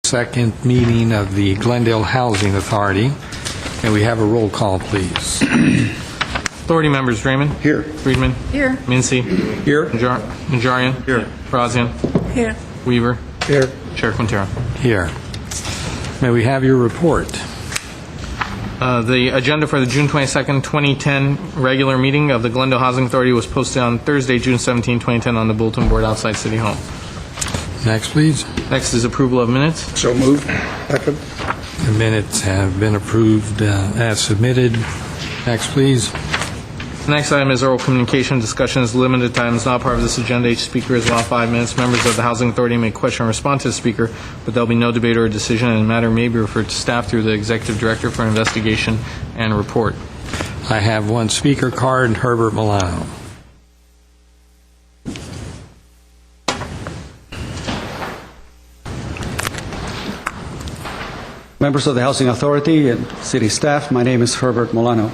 second meeting of the Glendale Housing Authority. May we have a roll call, please? Authority members: Raymond. Here. Friedman. Here. Mincy. Here. Najarian. Here. Brazian. Here. Weaver. Here. Chair Quintero. Here. May we have your report? The agenda for the June 22nd, 2010 regular meeting of the Glendale Housing Authority was posted on Thursday, June 17, 2010 on the bulletin board outside City Hall. Next, please. Next is approval of minutes. So moved. Second. The minutes have been approved as submitted. Next, please. The next item is oral communication. Discussion is limited time. Is not part of this agenda. Each speaker is allowed 5 minutes. Members of the Housing Authority may question and respond to the speaker, but there will be no debate or decision, and the matter may be referred to staff through the Executive Director for investigation and report. I have one speaker card, Herbert Milano. Members of the Housing Authority and city staff, my name is Herbert Milano.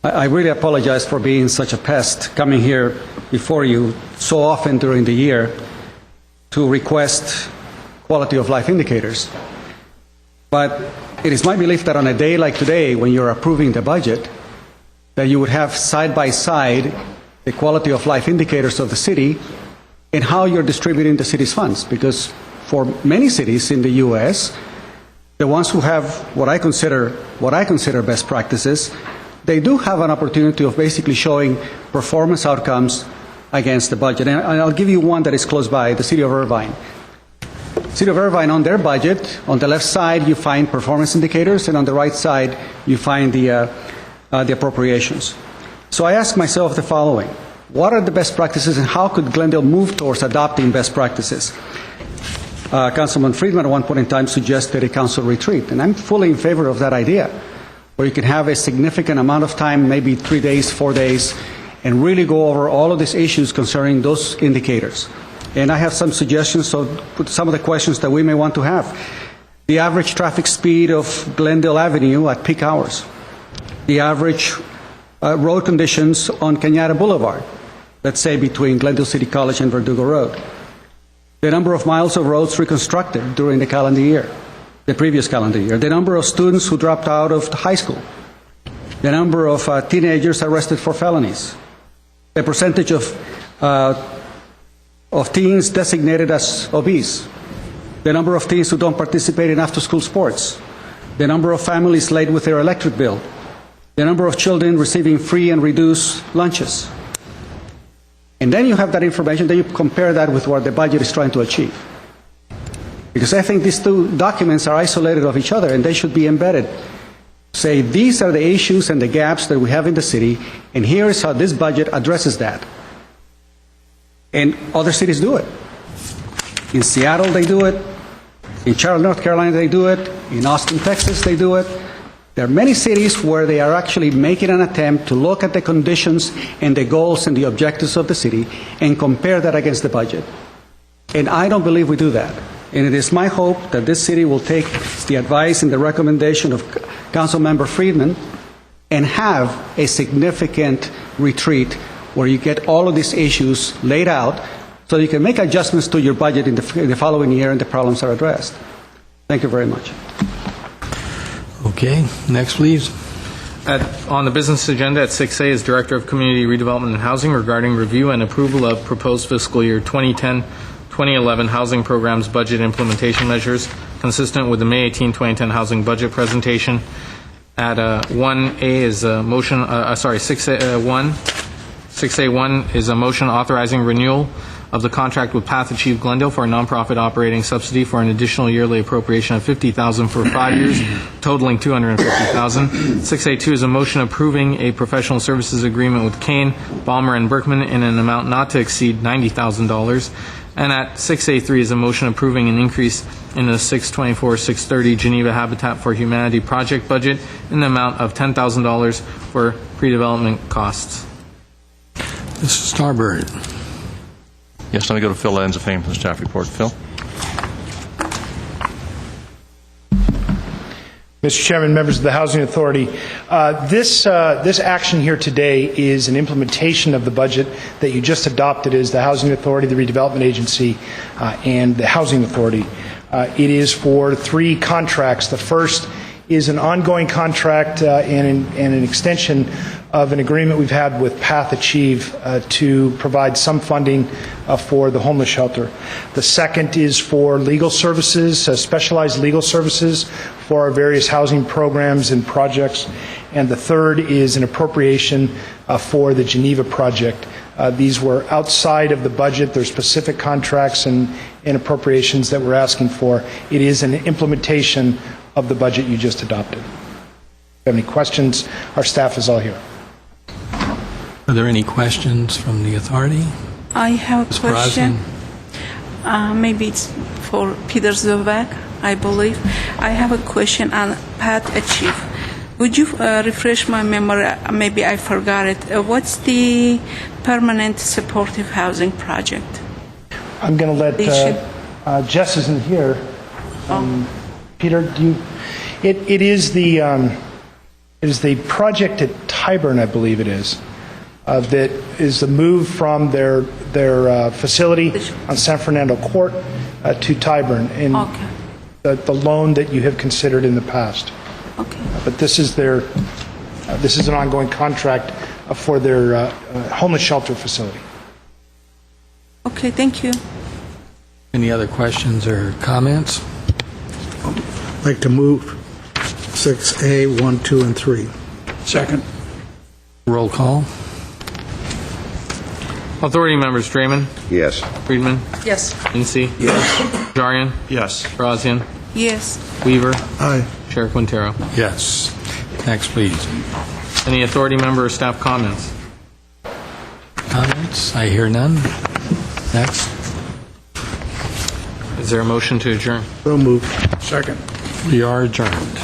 I really apologize for being such a pest coming here before you so often during the year to request quality of life indicators. But it is my belief that on a day like today, when you're approving the budget, that you would have side by side the quality of life indicators of the city and how you're distributing the city's funds. Because for many cities in the U.S., the ones who have what I consider best practices, they do have an opportunity of basically showing performance outcomes against the budget. And I'll give you one that is close by, the City of Irvine. City of Irvine, on their budget, on the left side you find performance indicators, and on the right side you find the appropriations. So I ask myself the following: what are the best practices, and how could Glendale move towards adopting best practices? Councilman Friedman at one point in time suggested a council retreat, and I'm fully in favor of that idea, where you can have a significant amount of time, maybe 3 days, 4 days, and really go over all of these issues concerning those indicators. And I have some suggestions of some of the questions that we may want to have. The average traffic speed of Glendale Avenue at peak hours. The average road conditions on Cañada Boulevard, let's say between Glendale City College and Verdugo Road. The number of miles of roads reconstructed during the calendar year, the previous calendar year. The number of students who dropped out of high school. The number of teenagers arrested for felonies. The percentage of teens designated as obese. The number of teens who don't participate in after-school sports. The number of families late with their electric bill. The number of children receiving free and reduced lunches. And then you have that information, then you compare that with what the budget is trying to achieve. Because I think these two documents are isolated of each other, and they should be embedded. Say, these are the issues and the gaps that we have in the city, and here is how this budget addresses that. And other cities do it. In Seattle, they do it. In Charlotte, North Carolina, they do it. In Austin, Texas, they do it. There are many cities where they are actually making an attempt to look at the conditions and the goals and the objectives of the city and compare that against the budget. And I don't believe we do that. And it is my hope that this city will take the advice and the recommendation of Councilmember Friedman and have a significant retreat where you get all of these issues laid out so you can make adjustments to your budget in the following year and the problems are addressed. Thank you very much. Okay, next, please. On the business agenda at 6A is Director of Community Redevelopment and Housing regarding review and approval of proposed fiscal year 2010-2011 housing programs budget implementation measures consistent with the May 18, 2010 housing budget presentation. At 1A is a motion, 6A1 is a motion authorizing renewal of the contract with Path Achieve Glendale for a nonprofit operating subsidy for an additional yearly appropriation of $50,000 for 5 years, totaling $250,000. 6A2 is a motion approving a professional services agreement with Kane, Balmer, and Berkman in an amount not to exceed $90,000. And at 6A3 is a motion approving an increase in the 624-630 Geneva Habitat for Humanity project budget in the amount of $10,000 for pre-development costs. Mr. Starbird. Yes, let me go to Phil Lanzafame for the staff report. Phil? Mr. Chairman, members of the Housing Authority, this action here today is an implementation of the budget that you just adopted as the Housing Authority, the Redevelopment Agency, and the Housing Authority. It is for 3 contracts. The first is an ongoing contract and an extension of an agreement we've had with Path Achieve to provide some funding for the homeless shelter. The second is for legal services, specialized legal services for our various housing programs and projects. And the third is an appropriation for the Geneva project. These were outside of the budget. They're specific contracts and appropriations that we're asking for. It is an implementation of the budget you just adopted. If you have any questions, our staff is all here. Are there any questions from the authority? I have a Ms. question. Brosnan? Maybe it's for Peter Zovak, I believe. I have a question on Path Achieve. Would you refresh my memory? Maybe I forgot it. What's the permanent supportive housing project? I'm going to let, Jess isn't here. Peter, do you, it is the project at Tyburn, I believe it is, that is the move from their facility on San Fernando Court to Tyburn, and Okay. the loan that you have considered in the past. Okay. But this is this is an ongoing contract for their homeless shelter facility. Okay, thank you. Any other questions or comments? I'd like to move 6A, 1, 2, and 3. Second. Roll call. Authority members Draymond, Yes. Friedman, Yes. Incy. Yes. Najarian, Yes. Brosnan, Yes. Weaver, Aye. Chair Quintero. Yes. Next, please. Any authority member or staff comments? Comments? I hear none. Next. Is there a motion to adjourn? So moved. Second. We are adjourned.